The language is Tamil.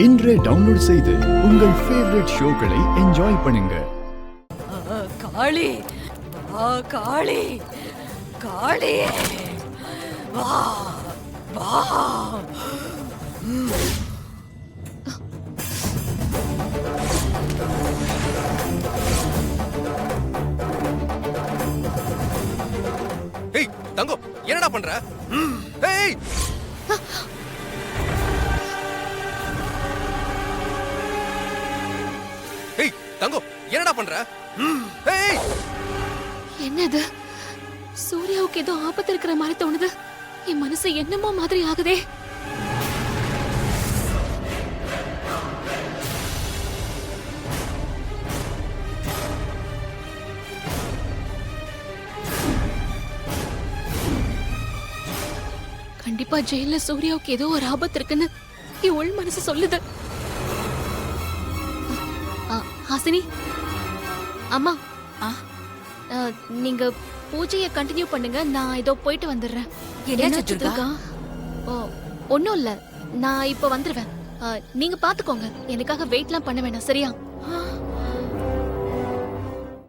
இன்றே டவுன்லோட் செய்து உங்கள் ஃபேவரட் ஷோக்களை என்ஜாய் பண்ணுங்க. காளி காளி காளி வா வா. ஏய் தங்கம், என்னடா பண்ற? ஏய் ஏய் தங்கம், என்னடா பண்ற? ஏய் என்னது? சூர்யாவுக்கு ஏதோ ஆபத்து இருக்கிற மாதிரி தோணுது. என் மனசு என்னமோ மாதிரி ஆகுதே. கண்டிப்பா ஜெயில சூர்யாவுக்கு ஏதோ ஒரு ஆபத்து இருக்குன்னு என் உள் மனசு சொல்லுது. ஹாசினி அம்மா, நீங்க பூஜையை கண்டினியூ பண்ணுங்க. நான் இதோ போயிட்டு வந்துடுறேன். ஒன்னும் இல்ல, நான் இப்ப வந்துருவேன். நீங்க பாத்துக்கோங்க. எனக்காக வெயிட்லாம் பண்ண வேண்டாம், சரியா?